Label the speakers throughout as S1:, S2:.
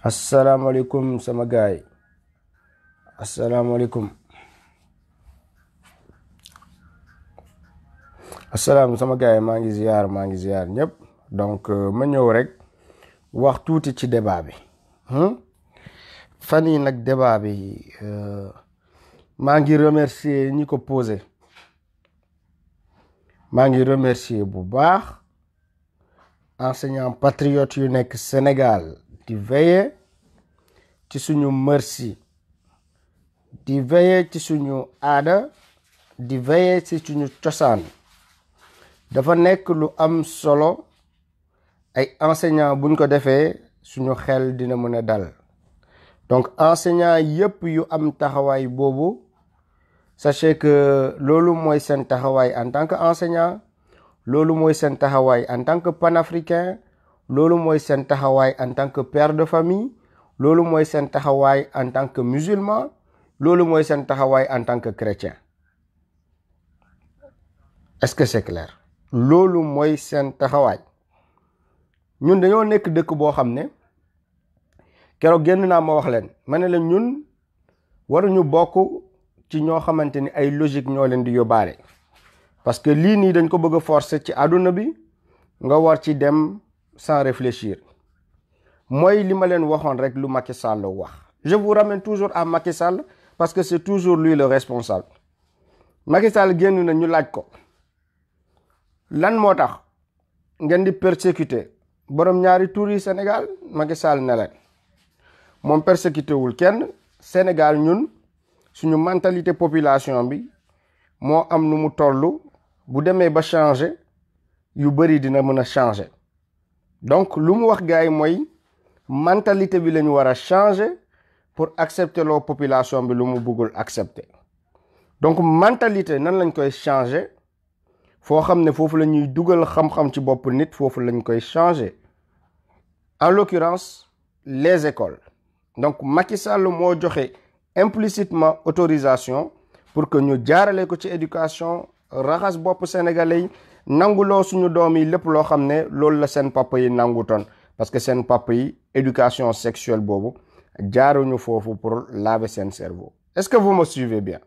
S1: Assalamualaikum sama gaay assalamualaikum sama gaay maa ngi ziar ñëpp. Donc ma ñëw rek wax tuuti ci débat bi fan yi nag débat bi maa ngi remercier ñi ko posé. maa ngi remercier bu baax enseignant patriote yu nekk Sénégal di veiller ci suñu merci, di veiller ci suñu aada, di veiller ci suñu cosaan. dafa nekk lu am solo ay enseignant buñ ko defee suñu xel dina mën a dal. Donc enseignant yépp yu am taxawaay boobu, sachez que loolu mooy seen taxawaay en tant que enseignant, loolu mooy seen taxawaay en tant que panafricain, loolu mooy seen taxawaay en tant que père de famille, loolu mooy seen taxawaay en tant que musulman, loolu mooy seen taxawaay en tant que chrétien. Est-ce que c'est clair? Loolu mooy seen taxawaay. ñun dañoo nekk dëkk boo xam ne keroog génn naa ma wax leen ma ne leen ñun waruñu bokk ci ñoo xamante ni ay logique ñoo leen di yóbbaale. Parce que lii nii dañ ko bëgg a forcer ci àdduna bi nga war ci dem sans réfléchir. mooy li ma leen waxoon rek lu Macky Sall wax. Je vous ramène toujours à Macky Sall parce que c'est toujours lui le responsable. Macky Sall génn na ñu laaj ko lan moo tax ngeen di persécuter borom ñaari tur yi Sénégal. Macky Sall ne leen moom persécuté wul kenn. Sénégal ñun suñu mentalité population bi moo am nu mu tollu. bu demee ba changer yu bari dina mën a changer. Donc lu mu wax gars yi mooy mentalité bi lañu war a changer pour accepter loo population bi lu mu bëggul accepter. Donc mentalité nan lañ koy changer foo xam ne foofu la ñuy dugal xam-xam ci bopp nit, foofu lañ koy changer. En l'occurrence les écoles. Donc Macky Sall moo joxe implicitement autorisation pour que ñu jaarale ko ci éducation, raxas bopp sénégalais yi, nanguloo suñu doom yi lépp loo xam ne loolu la seen papa yi nangutoon. Parce que seen papa yi éducation sexuelle boobu jaaruñu foofu pour laver seen cerveau. Est-ce que vous me suivez bien?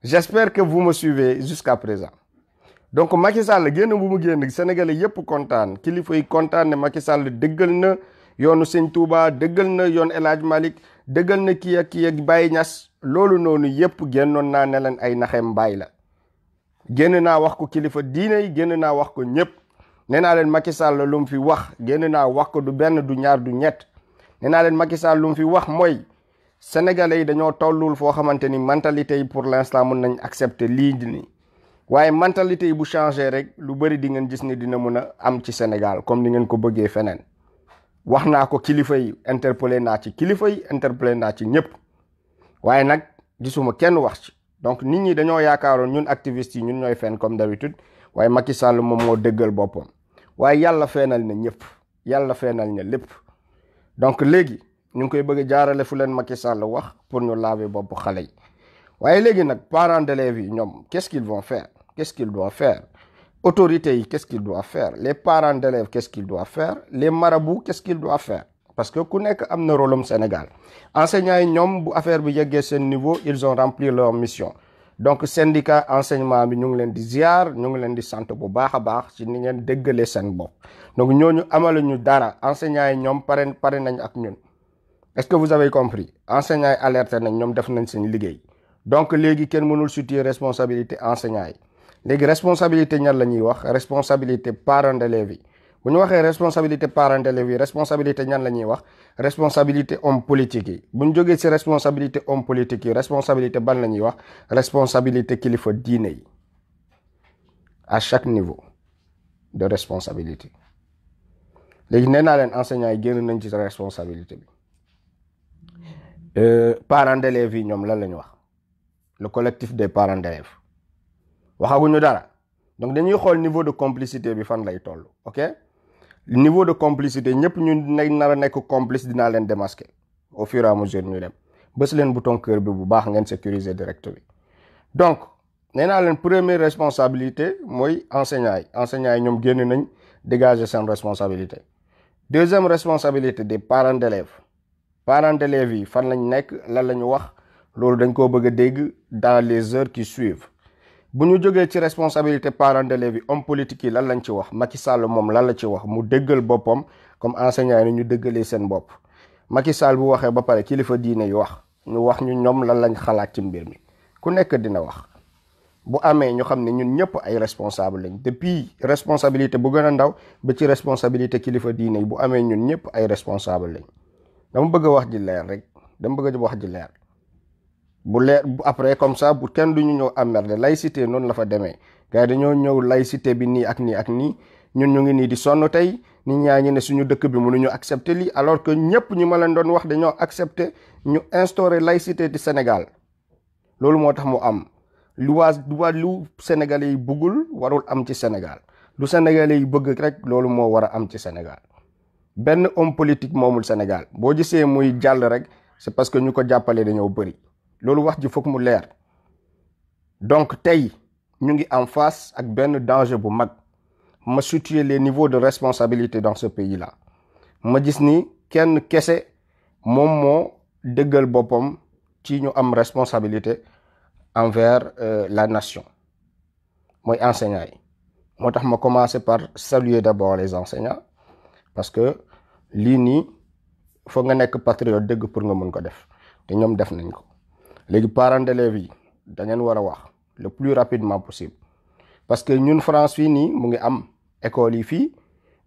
S1: J'espère que vous me suivez jusqu'à présent. Donc Macky Sall génn bu mu génn sénégalais yépp kontaan, kilifa yi kontaan ne Macky Sall dëggal na yoonu Sëñ Touba, dëggal na yoon El Hadj Malick, dëggal na kii ak Baye Niass. loolu noonu yépp génnoon naa ne leen ay naxem mbaay la. génn naa wax ko kilifa diine yi, génn naa wax ko ñépp. nee naa leen Macky Sall lu mu fi wax génn naa wax ko du benn du ñaar du ñett. nee naa leen Macky Sall lu mu fi wax mooy sénégalais yi dañoo tollul foo xamante ni mentalité yi pour l'instant mën nañ accepter lii nii. waaye mentalité yi bu changé rek lu bari di ngeen gis ni dina mën a am ci Sénégal comme ni ngeen ko bëggee feneen. wax naa ko kilifa yi, interpellé naa ci kilifa yi, interpellé naa ci ñëpp. waaye nag gisuma kenn wax ci. donc nit ñi dañoo yaakaaroon ñun activistes yi ñun ñooy fen comme d'habitude. waaye Macky Sall moom moo dëggal boppam. waaye yàlla feenal na ñëpp. yàlla feenal na lépp. donc léegi ñu ngi koy bëgg a jaarale fu leen Macky Sall wax pour ñu laver bopp xale yi. waaye léegi nag parents d'élèves yi ñoom qu'est-ce qu'ils vont faire? Qu'est-ce qu'ils doivent faire? Autorités, qu'est-ce qu'ils doivent faire? Les parents d'élèves, qu'est-ce qu'ils doivent faire? Les marabouts, qu'est-ce qu'ils doivent faire? Parce que ku nekk am na rôle am Sénégal. Enseignants yi ñoom bu affaire bi yeggee seen niveau, ils ont rempli leur mission. Donc syndicat enseignement bi ñu ngi leen di ziar, ñu ngi leen di sant bu baax a baax ci ni ngeen déggalee seen bopp. Donc ñooñu amaluñu dara. Enseignants yi ñoom pare nañ ak ñun. Est-ce que vous avez compris? Enseignants yi alerté nañ, ñoom def nañ seen liggéey. Donc léegi kenn mënul situer responsabilité enseignants yi. léegi responsabilité ñan la ñuy wax? responsabilité parents d'élèves yi. bu ñu waxee responsabilité parents d'élèves yi, responsabilité ñan la ñuy wax? responsabilité homme politique yi. bu ñu jógee ci responsabilité homme politique yi, responsabilité ban la ñuy wax? responsabilité kilifa diine yi. à chaque niveau de responsabilité. léegi nee naa leen enseignants yi génn nañ ci responsabilité bi. parents d'élèves yi ñoom lan la ñu wax? le collectif des parents d'élèves. waxaguñu dara. donc dañuy xool niveau de complicité bi fan lay toll. ok niveau de complicité ñëpp ñu nar a nekk complice dinaa leen démasquer au fur et à mesure ñu dem bës leen bouton cœur bi bu baax ngeen sécuriser direct bi. donc nee naa leen première responsabilité mooy enseignants yi. enseignants yi ñoom génn nañ dégager seen responsabilité. deuxième responsabilité des parents d'élèves yi fan lañ nekk lan la ñu wax loolu dañ koo bëgg a dégg dans les heures qui suivent. bu ñu jógee ci responsabilité parents d'élèves yi homme politique yi lan lañ ci wax Macky Sall moom lan la ci wax mu dëggal boppam comme enseignant yi ñu dëggalee seen bopp. Macky Sall bu waxee ba pare kilifa diine yi wax ñu ñoom lan lañ xalaat ci mbir mi ku nekk dina wax bu amee ñu xam ne ñun ñëpp ay responsable lañ depuis responsabilité bu gën a ndaw ba ci responsabilité kilifa diine yi bu amee ñun ñëpp ay responsable lañ. dama bëgg a wax ji leer rek dama bëgg a wax ji leer bu leer bu après comme ça bu kenn duñu ñëw emmerder laïcité noonu la fa demee gars yi dañoo ñëw laïcité bi nii ak nii ak nii ñun ñu ngi nii di sonn tey nit ñaa ngi ne suñu dëkk bi mënuñu accepter lii alors que ñëpp ñu ma leen doon wax dañoo accepter ñu instaurer laïcité du Sénégal loolu moo tax mu am lu Sénégalais yi bëggul warul am ci Sénégal lu Sénégalais yi bëgg rek loolu moo war a am ci Sénégal benn homme politique moomul Sénégal boo gisee muy jàll rek c'est parce que ñu ko jàppale dañoo bëri loolu wax ji foog mu leer donc tey ñu ngi en face ak benn danger bu mag ma situer les niveaux de responsabilité dans ce pays là ma gis ni kenn kese moom moo dëggal boppam ci ñu am responsabilité envers la nation mooy enseignants yi moo tax ma commencer par saluer d'abord les enseignants parce que lii nii foog nga nekk patriote dëgg pour nga mën ko def te ñoom def nañ ko léegi parents d'élèves yi dañu war a wax le plus rapidement possible parce que ñun France fii nii mu ngi am école yi fii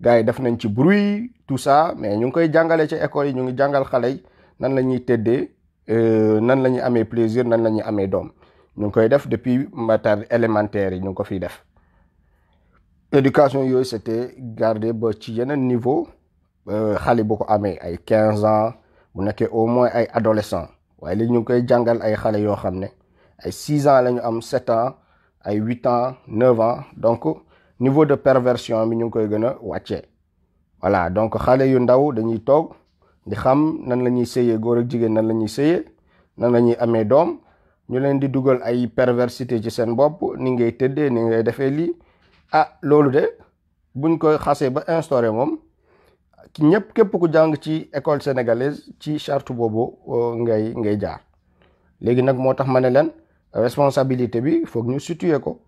S1: gars yi def nañ ci bruit tout ça mais ñu ngi koy jàngale ci école yi ñu ngi jàngal xale yi nan la ñuy tëddee nan la ñuy amee plaisir nan la ñuy amee doom ñu ngi koy def depuis maternelle élémentaire yi ñu ngi ko fiy def éducation yooyu c'était gardé ba ci yeneen niveau xale bu ko amee ay 15 ans bu nekkee au moins ay adolescent waaye léegi ñu ngi koy jàngal ay xale yoo xam ne ay 6 ans la ñu am 7 ans ay 8 ans 9 ans donc niveau de perversion bi ñu ngi koy gën a wàccee voilà donc xale yu ndaw dañuy toog di xam nan la ñuy sëyee góor ak jigéen nan la ñuy sëyee nan la ñuy amee doom ñu leen di dugal ay perversité ci seen bopp ni ngay tëddee ni ngay defee lii loolu de buñ koy xasee ba instauré moom ñëpp képp ku jàng ci école sénégalaise ci charte boobu ngay jaar léegi nag moo tax ma ne leen responsabilité bi foog ñu situer ko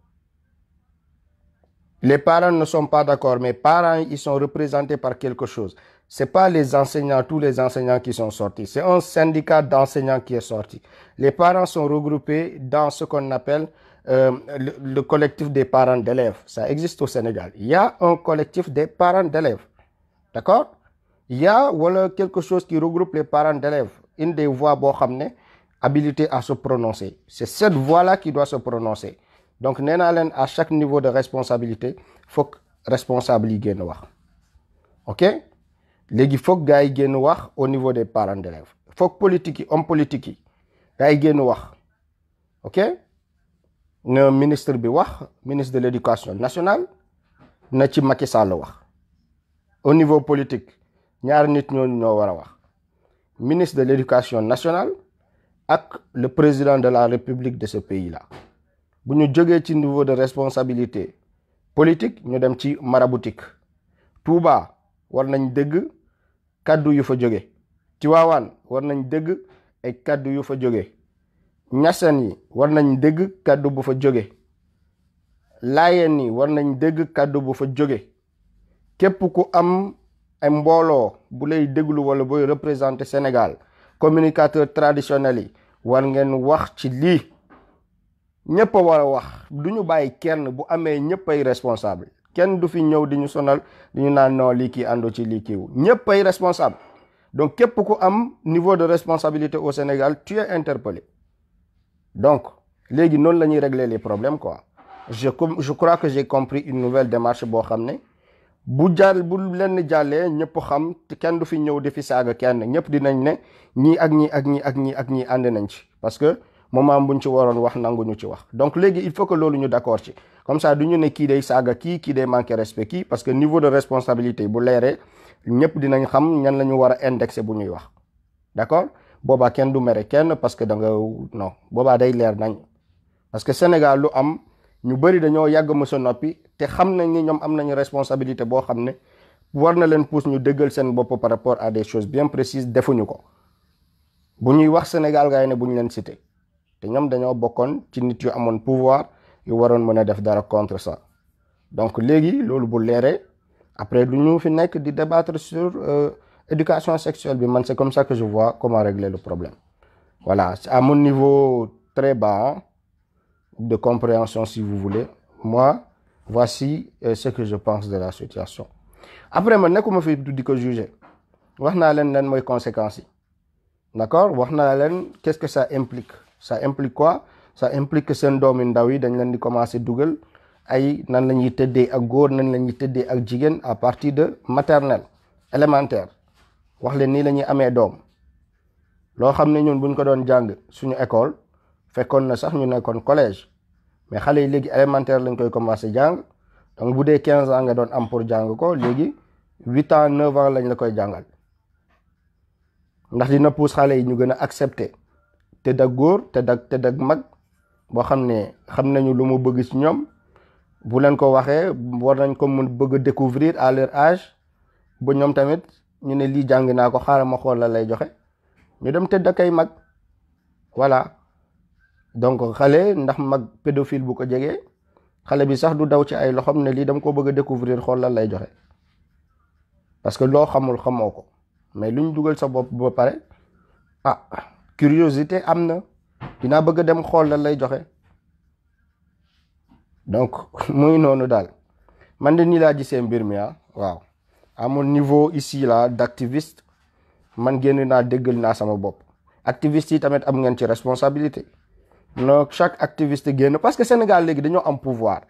S1: les parents ne sont pas d'accord mais parents ils sont représentés par quelque chose c'est pas les enseignants tous les enseignants qui sont sortis c'est un syndicat d'enseignants qui est sorti les parents sont regroupés dans ce qu'on appelle le collectif des parents d'élèves ça existe au Sénégal il y a un collectif des parents d'élèves d'accord il y a wala quelque chose qui regroupe les parents d'élèves une des voix boo xam ne habilité à se prononcer c'est cette voix-là qui doit se prononcer donc nee naa leen à chaque niveau de responsabilité foog responsable yi génn wax ok léegi foog gars yi génn wax au niveau des parents d'élèves foog politique yi homme politique yi gars yi génn wax ok na ministre bi wax ministre de l'éducation nationale na ci Macky Sall wax au niveau politique ñaar nit ñooñu ñoo war a wax ministre de l'éducation nationale ak le président de la République de ce pays-là bu ñu jógee ci niveau de responsabilité politique ñu dem ci maraboutique Touba war nañ dégg kaddu yu fa jóge Tivaouane war nañ dégg ay kaddu yu fa jóge Ñaseen yi war nañ dégg kaddu bu fa jóge Laayeen yi war nañ dégg kaddu bu fa jóge képp ku am ay mbooloo bu lay déglu wala booy représenter Sénégal communicateur traditionnel yi war ngeen wax ci lii ñëpp a war a wax du ñu bàyyi kenn bu amee ñëpp ay responsable kenn du fi ñëw di ñu sonal di ñu naan non lii kii àndoo ci lii kiiwu ñëpp ay responsable donc képp ku am niveau de responsabilité au Sénégal tu es interpellé donc léegi noonu la ñuy régler les problèmes quoi je crois que j'ai compris une nouvelle démarche boo xam ne bu lenn jàllee ñëpp xam te kenn du fi ñëw di fi saaga kenn ñëpp dinañ ne ñii ak ñii ak ñii ak ñii ak ñii ànd nañ ci parce que moment buñ ci waroon wax nanguñu ci wax donc léegi il faut que loolu ñu d'accord ci comme ça du ñu ne kii day saaga kii day manquer respect kii parce que niveau de responsabilité bu leeree ñëpp dinañ xam ñan la ñu war a indexer bu ñuy wax d'accord boobaa kenn du mere kenn parce que non boobaa day leer nañ parce que Sénégal lu am ñu bëri dañoo yàgg mësa noppi te xam nañ ni ñoom am nañu responsabilité boo xam ne war na leen pousse ñu dëggal seen bopp par rapport à des choses bien précises defuñu ko bu ñuy wax Sénégal gars yi ne bu ñu leen cité te ñoom dañoo bokkoon ci nit yu amoon pouvoir yu waroon mën a def dara contre ça donc léegi loolu bu leeree après du ñu fi nekk di débattre sur éducation sexuelle bi man c'est comme ça que je vois comment régler le problème voilà à mon niveau très bas de compréhension si vous voulez moi voici ce que je pense de la situation après man nekkuma fi di ko juger wax naa leen lan mooy conséquences yi d'accord wax naa leen qu'est-ce que ça implique quoi ça implique que seen doomi ndaw yi dañ leen di commencer dugal ay nan la ñuy tëddee ak góor nan la ñuy tëddee ak jigéen à partir de maternelle élémentaire wax leen nii la ñuy amee doom loo xam ne ñun buñ ko doon jàng suñu école fekkoon na sax ñu nekkoon collège mais xale yi léegi élémentaire lañ koy commencer jàng donc bu dee 15 ans nga doon am pour jàng ko léegi 8 ans 9 ans lañ la koy jàngal ndax dina pousse xale yi ñu gën a accepter tëdd ak góor tëdd ak mag boo xam ne xam nañu lu mu bëgg ci ñoom bu leen ko waxee war nañ ko mun bëgg a découvrir à leur âge ba ñoom tamit ñu ne lii jàng naa ko xaaral ma xool la lay joxe ñu dem tëdd ak ay mag voilà donc xale ndax mag pédophile bu ko jegee xale bi sax du daw ci ay loxom ne lii dama ko bëgg a découvrir xool la lay joxe parce que loo xamul xamoo ko mais lu ñu dugal sa bopp ba pare curiosité am na dinaa bëgg a dem xool la lay joxe donc muy noonu daal man de nii laa gisee mbir mi waaw à mon niveau ici là d'activiste man génn naa déggal naa sama bopp activiste yi tamit am ngeen ci responsabilité non chaque activiste génn parce que Sénégal léegi dañoo am pouvoir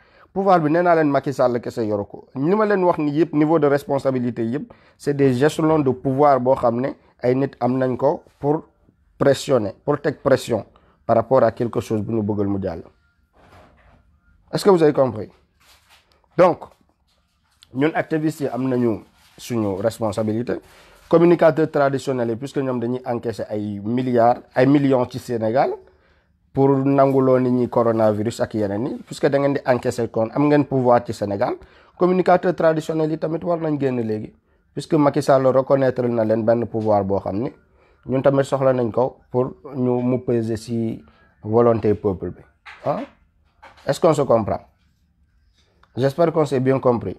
S1: bi nee naa leen Macky Sall kese yoru ko ni ma leen wax ni yëpp niveau de responsabilité yëpp c'est des échelons de pouvoir boo xam ne ay nit am nañ ko pour pressionner pour teg pression par rapport à quelque chose bu ñu bëggal mu jàll. Est-ce que vous avez compris? Donc ñun activistes yi am nañu suñu responsabilité communicateurs traditionnels yi puisque ñoom dañuy encaisser ay millions ci Sénégal pour nanguloo nit ñi coronavirus ak yeneen yi puisque da ngeen di encaisser kon am ngeen pouvoir ci Sénégal communicateurs traditionnels yi tamit war nañ génn léegi puisque Macky Sall reconnaître na leen benn pouvoir boo xam ni ñun tamit soxla nañ ko pour ñu mu peser ci volonté peuple bi est-ce qu'on se comprend? J'espère qu'on s'est bien compris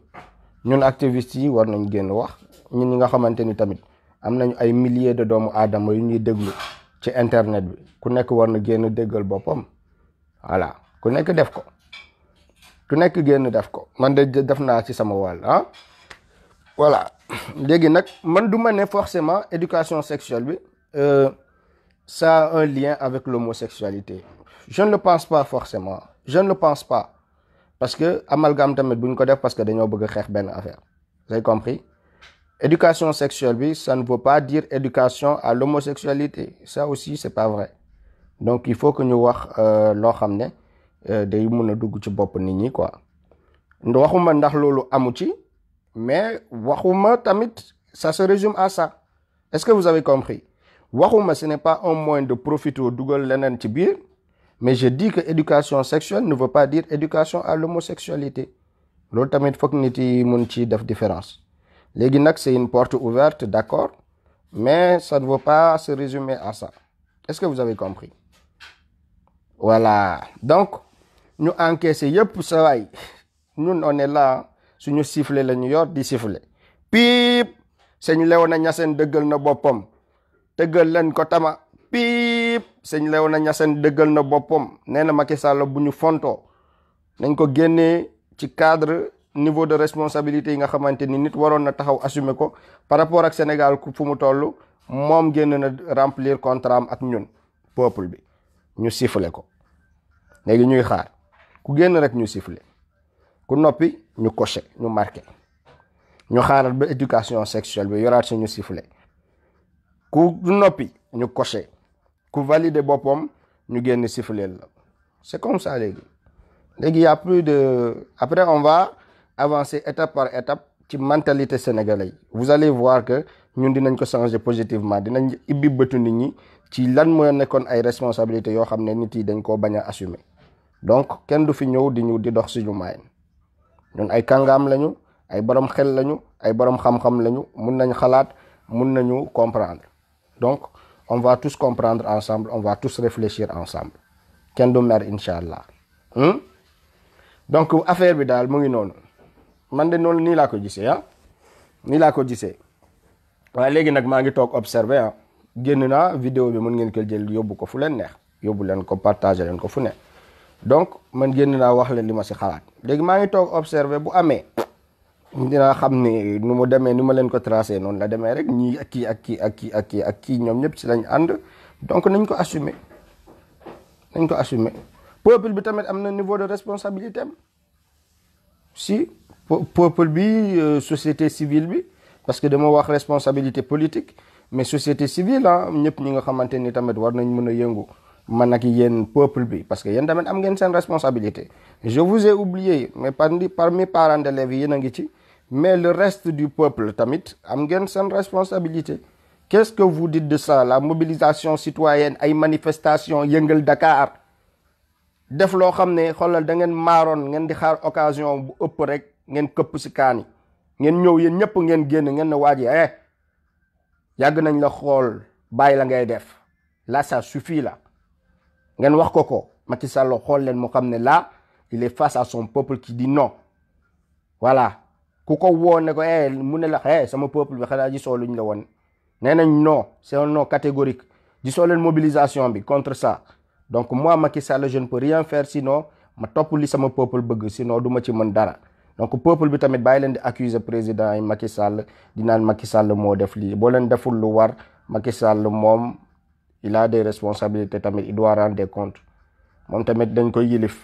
S1: ñun activistes yi war nañ génn wax ñun ñi nga xamante ni tamit am nañu ay milliers de doomu aadama yu ñuy déglu ci internet bi ku nekk war na génn déggal boppam voilà ku nekk def ko génn def ko man de def naa ci sama wàll voilà léegi nag man du ma ne forcément éducation sexuelle bi ça a un lien avec l'homosexualité je ne le pense pas forcément je ne le pense pas parce que amalgame tamit bu ñu ko def parce que dañoo bëgg a xeex benn affaire vous avez compris éducation sexuelle bi ça ne veut pas dire éducation à l'homosexualité ça aussi c'est pas vrai donc il faut que ñu wax loo xam ne day mun a dugg ci bopp nit ñi quoi waxuma ndax loolu amu ci mais waxuma tamit ça se résume à ça est-ce que vous avez compris waxuma ce n'est pas un moyen de profiter dugal leneen ci biir mais je dis que éducation sexuelle ne veut pas dire éducation à l'homosexualité loolu tamit foog nit yi mun ci def différence léegi nag c'est une porte ouverte d'accord mais ça ne veut pas se résumer à ça est-ce que vous avez compris voilà donc ñu encaissé yëpp sa waay ñun on est là suñu sifflet la ñu yor di sifflet piip sëñ Léona Niassène dëggal na boppam tëggal leen ko tama piip sëñ Léona Niassène dëggal na boppam nee na Macky Sall bu ñu fontoo nañ ko génnee ci cadre niveau de responsabilité yi nga xamante ni nit waroon na taxaw assumer ko par rapport ak Sénégal fu mu toll moom génn na remplir contrat am ak ñun peuple bi ñu siffler ko léegi ñuy xaar ku génn rek ñu siffler ku noppi ñu cocher ñu marquer ñu xaaral ba éducation sexuelle bi yoraat si ñu siffler ku noppi ñu cocher ku valider boppam ñu génn siffler la c'est comme ça léegi y a plus de après on va avancer étape par étape ci mentalité sénégalais vous allez voir que ñun dinañ ko changer positivement dinañ ibbi bëtu nit ñi ci lan mooy nekkoon ay responsabilités yoo xam ne nit yi dañ koo bañ a assumer donc kenn du fi ñëw di dox suñu maay ñun ay kàngaam lañu ay borom xel lañu ay borom xam-xam lañu mun nañ xalaat mun nañu comprendre donc on va tous comprendre ensemble on va tous réfléchir ensemble kenn du mer incha allah donc affaire bi daal mu ngi noonu man de noonu nii laa ko gisee nii laa ko gisee waaye léegi nag maa ngi toog observer génn naa vidéo bi mën ngeen ko jël yóbbu ko fu leen neex yóbbu leen ko partager leen ko fu ne donc man génn naa wax leen li ma si xalaat léegi maa ngi toog observer bu amee dinaa xam ni nu mu demee ni ma leen ko tracé noonu la demee rek ñii ak kii ak kii ak kii ak kii ak kii ñoom ñëpp si lañ ànd donc nañ ko assumer peuple bi tamit am na niveau de responsabilité am si peuple bi société civile bi parce que dama wax responsabilité politique mais société civile ñëpp ñi nga xamante ni tamit war nañ mën a yëngu man ak yéen peuple bi parce que yéen tamit am ngeen seen responsabilité je vous ai oublié mais parmi parents d'élèves yéen a ngi ci mais le reste du peuple tamit am ngeen seen responsabilité qu'est-ce que vous dites de ça la mobilisation citoyenne ay manifestation yëngal Dakar def loo xam ne xoolal da ngeen maaroon ngeen di xaar occasion bu ëpp rek ngeen këpp si kaani ngeen ñëw yéen ñëpp ngeen génn ngeen ne waa ji yàgg nañ la xool bàyyi la ngay def là ça suffit là ngeen wax ko Macky Sall xool leen mu xam ne là il est face à son peuple qui dit non voilà ku ko woo ne ko mu ne la sama peuple bi xanaa gisoo luñ la woon nee nañ non c'est un non catégorique gisoo leen mobilisation bi contre ça donc moi Macky Sall je ne peux rien faire sinon ma topp li sama peuple bëgg sinon du ma ci mën dara donc peuple bi tamit bàyyi leen di accuser président yi Macky Sall di naan Macky Sall moo def lii boo leen deful lu war Macky Sall moom il a des responsabilités tamit il doit rendre des comptes moom tamit dañ koy yilif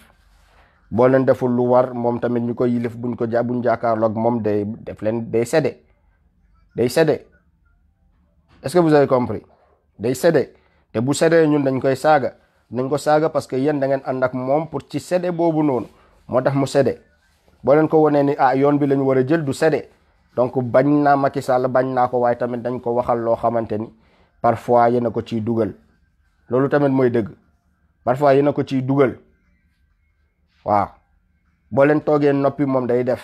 S1: boo leen deful lu war moom tamit ñu koy yilif buñ jàkkaarloog moom day cédé est-ce que vous avez compris day cédé te bu cédé ñun dañ koy saaga nañ ko saaga parce que yéen da ngeen ànd ak moom pour ci cédé boobu noonu moo tax mu cédé boo leen ko wanee ni yoon bi lañu war a jël du cédé donc bañ naa Macky Sall bañ naa ko waaye tamit dañ ko waxal loo xamante ni parfois yéen a ko ciy dugal loolu tamit mooy dëgg parfois yéen a ko ciy dugal waaw boo leen toogee noppi moom day def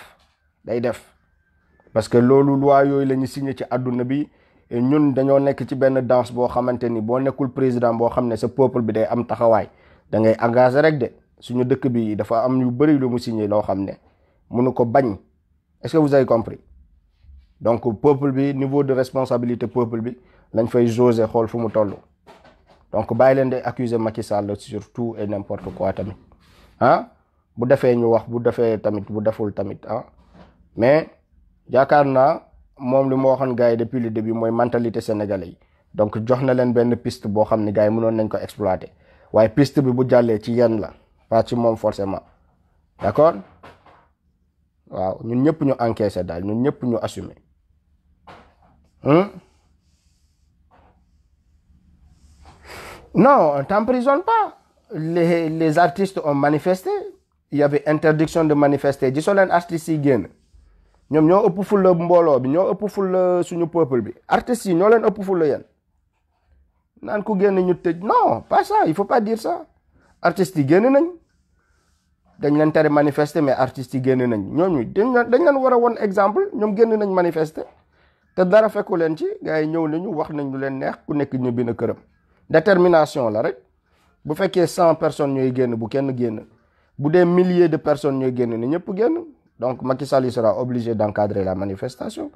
S1: parce que loolu loi yooyu la ñu signé ci àdduna bi ñun dañoo nekk ci benn danse boo xamante ni boo nekkul président boo xam ne sa peuple bi day am taxawaay da ngay engagé rek de suñu dëkk bi dafa am yu bëri lu mu signé loo xam ne mënu ko bañ est-ce que vous avez compris donc peuple bi niveau de responsabilité peuple bi lañ fay jauger xool fu mu toll donc bàyyi leen de accuser Macky Sall sur tout et n'importe quoi tamit bu defee ñu wax bu defee tamit bu deful tamit mais yaakaar naa moom li ma waxoon gars yi depuis le début mooy mentalité sénégalais yi donc jox na leen benn piste boo xam ne gars yi mënoon nañ ko exploiter waaye piste bi bu jàllee ci yéen la pas ci moom forcément d'accord waaw ñun ñëpp ñu encaisser daal ñun ñëpp ñu assumer non on t'emprisonne pas les artistes ont manifesté il y avait interdiction de manifester gisoo leen artistes yi génn ñoom ñoo ëpp fulla mbooloo bi ñoo ëpp fulla suñu peuple bi artistes yi ñoo leen ëpp fulla yéen naan ku génn ñu tëj non pas ça il faut pas dire ça artistes yi génn nañ dañ leen tere manifester mais artistes yi génn nañ ñooñu dañ leen war a won exemple ñoom génn nañ manifester te dara fekku leen ci gars yi ñëw nañu wax nañ lu leen neex ku nekk ñu bind këram détermination la rek bu fekkee 100 personnes ñooy génn bu kenn génn bu dee milliers de personnes ñooy génn ni ñëpp génn donc Macky Sall sera obligé d'encadrer la manifestation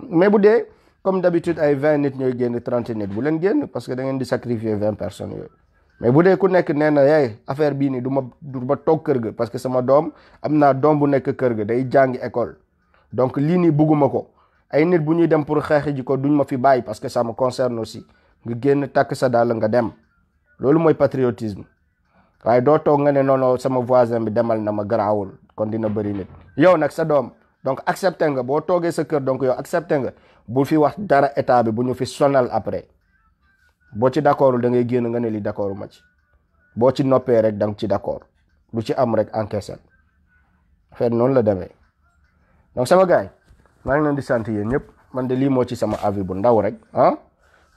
S1: mais bu dee comme d'habitude ay 20 nit ñooy génn 30 nit bu leen génn parce que da ngeen di sacrifier 20 personnes yooyu mais bu dee ku nekk nee na affaire bii nii du ma toog kër ga parce que sama doom am naa doom bu nekk kër ga day jàngi école donc lii nii bugguma ko ay nit bu ñuy dem pour xeexi ji ko duñ ma fi bàyyi parce que ça me concerne aussi nga génn takk sa daal nga dem loolu mooy patriotisme waaye doo toog nga ne non sama voisin bi demal na ma garaawul kon dina bëri nit yow nag sa doom donc accepté nga boo toogee sa kër donc yow accepté nga bu fi wax dara état bi bu ñu fi sonal après boo ci d'accordul da ngay génn nga ne li d'accordu ma ci boo ci noppee rek da nga ci d'accord lu ci am rek encaissé affaire noonu la demee donc sama gars yi maa ngi leen di sant yéen ñëpp man de lii moo ci sama avis bu ndaw rek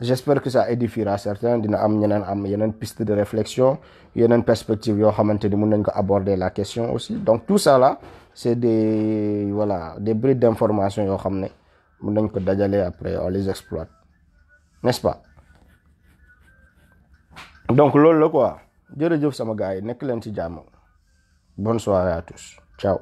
S1: j'espère que ça édifiera certains dina am ñeneen am yeneen piste de réflexion yeneen perspective yoo xamante ni mun nañ ko aborder la question aussi donc tout ça là c'est des bribes d'information yoo xam ne mun nañ ko dajale après on les exploite, n'est-ce pas? Donc loolu la quoi jërëjëf sama gars yi nekk leen ci jàmm. Bonne soirée à tous. Ciao.